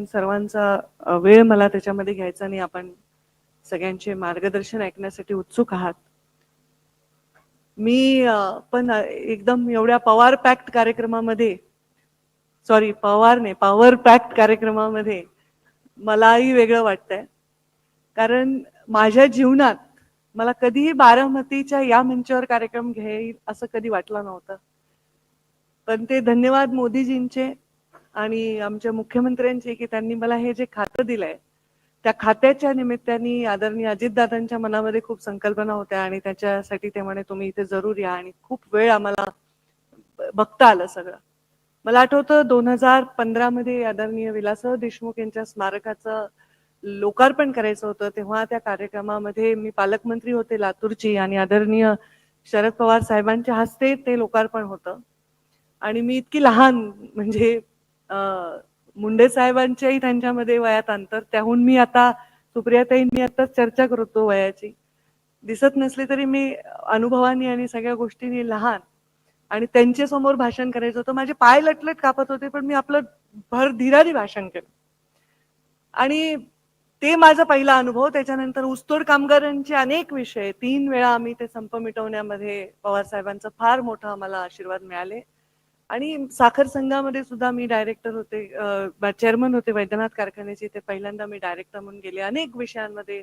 सर्वांचा वेळ मला त्याच्यामध्ये घ्यायचा नाही. आपण सगळ्यांचे मार्गदर्शन ऐकण्यासाठी उत्सुक आहात. मी पण एकदम एवढ्या पॉवर पॅक्ड कार्यक्रमामध्ये, सॉरी पॉवर नाही, पॉवर पॅक्ड कार्यक्रमामध्ये मलाही वेगळं वाटतंय. कारण माझ्या जीवनात मला कधीही बारामतीच्या या मंचावर कार्यक्रम घेईल असं कधी वाटलं नव्हतं. पण ते धन्यवाद मोदीजींचे आणि आमच्या मुख्यमंत्र्यांचे की त्यांनी मला हे जे खातं दिलंय, त्या खात्याच्या निमित्ताने आदरणीय अजितदादांच्या मनामध्ये खूप संकल्पना होत्या आणि त्याच्यासाठी ते म्हणे तुम्ही इथे जरूर या, आणि खूप वेळ आम्हाला बघता आलं सगळं. मला आठवतं 2015 मध्ये आदरणीय विलासराव देशमुख यांच्या स्मारकाचं लोकार्पण करायचं होतं. तेव्हा त्या कार्यक्रमामध्ये मी पालकमंत्री होते लातूरची, आणि आदरणीय शरद पवार साहेबांच्या हस्ते ते लोकार्पण होतं. आणि मी इतकी लहान, म्हणजे मुंडे साहेबांच्याही त्यांच्यामध्ये वयात अंतर, त्याहून मी आता सुप्रियाताईंनी आता चर्चा करतो वयाची, दिसत नसली तरी मी अनुभवानी आणि सगळ्या गोष्टींनी लहान, आणि त्यांच्या समोर भाषण करायचं होतं. माझे पाय लटलट कापत होते, पण मी आपलं भर धीराने भाषण केलं. आणि ते माझा पहिला अनुभव. त्याच्यानंतर ऊसतोड कामगारांचे अनेक विषय, 3 वेळा आम्ही ते संप मिटवण्यामध्ये पवार साहेबांचा फार मोठा आम्हाला आशीर्वाद मिळाले. आणि साखर संघामध्ये सुद्धा मी डायरेक्टर होते, चेअरमन होते वैद्यनाथ कारखान्याचे. ते पहिल्यांदा मी डायरेक्टर म्हणून गेले अनेक विषयांमध्ये.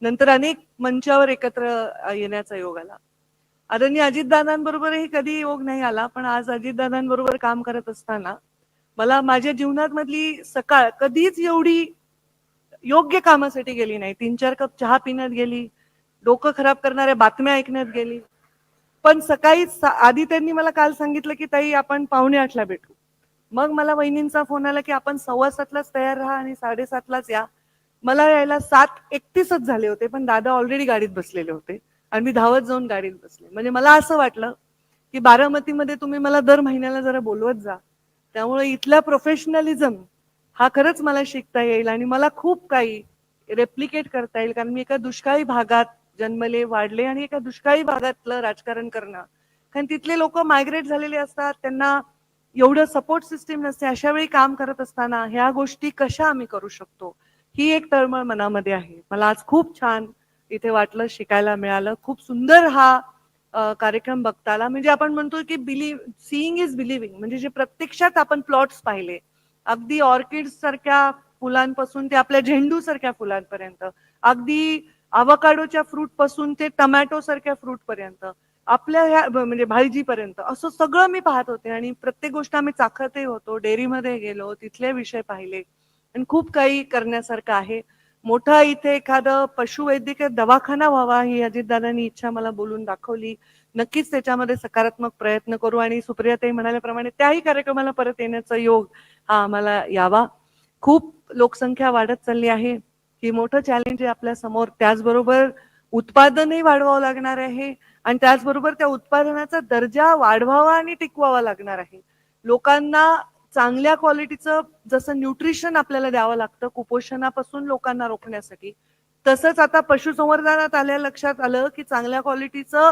नंतर अनेक मंचावर एकत्र येण्याचा योग आला. आदरणीय अजितदादांबरोबरही कधी योग नाही आला, पण आज अजितदादांबरोबर काम करत असताना मला माझ्या जीवनात मधली सकाळ कधीच एवढी योग्य कामासाठी गेली नाही. 3-4 कप चहा पिण्यात गेली, डोकं खराब करणाऱ्या बातम्या ऐकण्यात गेली. पण सकाळी आधी त्यांनी मला काल सांगितलं की ताई आपण 5:45ला भेटू. मग मला वहिनींचा फोन आला की आपण 6:15लाच तयार राहा आणि 7:30लाच या. मला यायला 7:31च झाले होते, पण दादा ऑलरेडी गाडीत बसलेले होते आणि मी धावत जाऊन गाडीत बसले. म्हणजे मला असं वाटलं की बारामतीमध्ये तुम्ही मला दर महिन्याला जरा बोलवत जा. त्यामुळे इथला प्रोफेशनलिझम हा खरंच मला शिकता येईल आणि मला खूप काही रेप्लिकेट करता येईल. कारण मी एका दुष्काळी भागात जन्मले, वाढले, आणि एका दुष्काळी भागातलं राजकारण करणं, कारण तिथले लोक मायग्रेट झालेले असतात, त्यांना एवढं सपोर्ट सिस्टीम नसते. अशा वेळी काम करत असताना ह्या गोष्टी कशा आम्ही करू शकतो, ही एक तळमळ मनामध्ये आहे. मला आज खूप छान इथे वाटलं, शिकायला मिळालं. खूप सुंदर हा कार्यक्रम बघता आला. म्हणजे आपण म्हणतो की सीइंग इज बिलिव्हिंग, म्हणजे जे प्रत्यक्षात आपण प्लॉट्स पाहिले, अगदी ऑर्किड सारख्या फुलांपासून ते आपल्या झेंडू सारख्या फुलांपर्यंत, अगदी अवकाडोच्या फ्रूट पासून ते टमॅटो सारख्या फ्रूट पर्यंत, आपल्या ह्या म्हणजे भाजीपर्यंत, असं सगळं मी पाहत होते. आणि प्रत्येक गोष्ट आम्ही चाखतही होतो. डेअरीमध्ये गेलो, तिथले विषय पाहिले, आणि खूप काही करण्यासारखं आहे. मोठा इथे एखादं पशुवैद्यकीय दवाखाना व्हावा ही अजितदादांनी इच्छा मला बोलून दाखवली. नक्कीच त्याच्यामध्ये सकारात्मक प्रयत्न करू, आणि सुप्रियाताई म्हणाल्याप्रमाणे त्याही कार्यक्रमाला परत येण्याचा योग हा आम्हाला यावा. खूप लोकसंख्या वाढत चालली आहे, ही मोठं चॅलेंज आहे आपल्या समोर. त्याचबरोबर उत्पादनही वाढवावं लागणार आहे, आणि त्याचबरोबर त्या उत्पादनाचा दर्जा वाढवावा आणि टिकवावा लागणार आहे. लोकांना चांगल्या क्वालिटीचं जसं न्यूट्रिशन आपल्याला द्यावं लागतं कुपोषणापासून लोकांना रोखण्यासाठी, तसंच आता पशुसंवर्धनात आल्या लक्षात आलं की चांगल्या क्वालिटीचं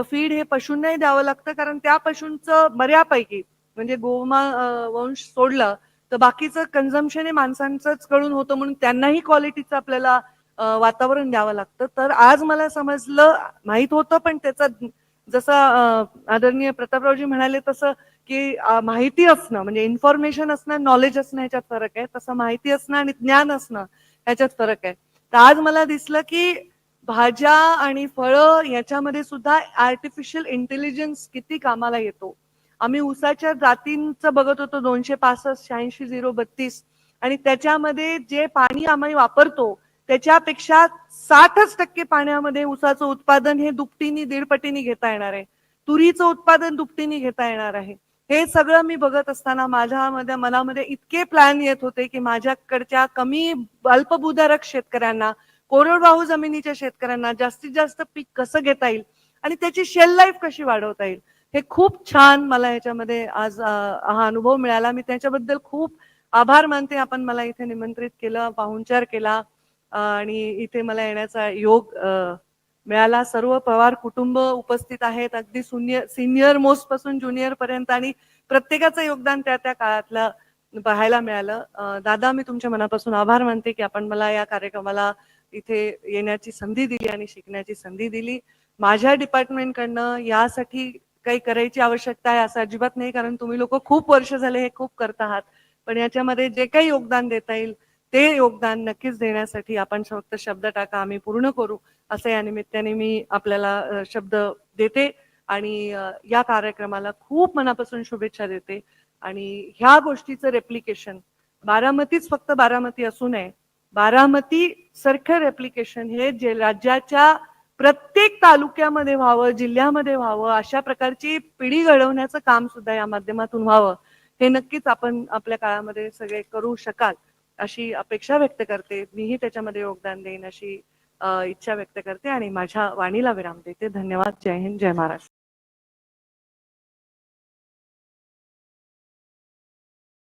फीड हे पशूंनाही द्यावं लागतं. कारण त्या पशूंचं बऱ्यापैकी, म्हणजे वंश सोडलं तर बाकीचं कन्झम्पशन हे माणसांचंच कळून होतं, म्हणून त्यांनाही क्वालिटीचं आपल्याला वातावरण द्यावं लागतं. तर आज मला समजलं, माहित होतं पण त्याचा, जसं आदरणीय प्रतापरावजी म्हणाले तसं की माहिती असणं म्हणजे इन्फॉर्मेशन असणं, नॉलेज असणं ह्याच्यात फरक आहे. तसं माहिती असणं आणि ज्ञान असणं ह्याच्यात फरक आहे. तर आज मला दिसलं की भाज्या आणि फळं याच्यामध्ये सुद्धा आर्टिफिशियल इंटेलिजन्स किती कामाला येतो. आम्ही ऊसाच्या जातींचं बघत होतो 265, 86, 032, आणि त्याच्यामध्ये जे पाणी आम्ही वापरतो त्याच्यापेक्षा 60% पाण्यामध्ये ऊसाचं उत्पादन हे दुपटीने दीडपटीने घेता येणार आहे. तुरीचं उत्पादन दुपटीने घेता येणार आहे. हे सगळं मी बघत असताना माझ्या मनामध्ये इतके प्लॅन येत होते की माझ्याकडच्या कमी अल्पभूधारक शेतकऱ्यांना, कोरडवाहू जमिनीच्या शेतकऱ्यांना जास्तीत जास्त पीक कसं घेता येईल आणि त्याची शेल लाईफ कशी वाढवता येईल, हे खूप छान मला याच्यामध्ये आज हा अनुभव मिळाला. मी त्याच्याबद्दल खूप आभार मानते. आपण मला इथे निमंत्रित केलं, पाहुणचार केला, आणि इथे मला येण्याचा योग मिळाला. सर्व पवार कुटुंब उपस्थित आहेत, अगदी सिनियर मोस्ट पासून ज्युनियर पर्यंत, आणि प्रत्येकाचं योगदान त्या त्या काळातलं पाहायला मिळालं. दादा, मी तुमच्या मनापासून आभार मानते की आपण मला या कार्यक्रमाला इथे येण्याची संधी दिली आणि शिकण्याची संधी दिली. माझ्या डिपार्टमेंटकडनं यासाठी काही करायची आवश्यकता आहे असं अजिबात नाही, कारण तुम्ही लोक खूप वर्ष झाले हे खूप करत आहात. पण याच्यामध्ये जे काही योगदान देता येईल ते योगदान नक्कीच देण्यासाठी आपण फक्त शब्द टाका, आम्ही पूर्ण करू असं या निमित्ताने मी आपल्याला शब्द देते आणि या कार्यक्रमाला खूप मनापासून शुभेच्छा देते. आणि ह्या गोष्टीचं रेप्लिकेशन बारामतीच फक्त बारामती असू नये, बारामती सारखं रेप्लिकेशन हे जे राज्याच्या प्रत्येक तालुक्यामध्ये व्हावं, जिल्ह्यामध्ये व्हावं, अशा प्रकारची पिढी घडवण्याचं काम सुद्धा या माध्यमातून व्हावं, हे नक्कीच आपण आपल्या काळामध्ये सगळे करू शकाल अशी अपेक्षा व्यक्त करते. मीही त्याच्यामध्ये योगदान देईन अशी इच्छा व्यक्त करते आणि माझ्या वाणीला विराम देते. धन्यवाद. जय हिंद, जय महाराष्ट्र.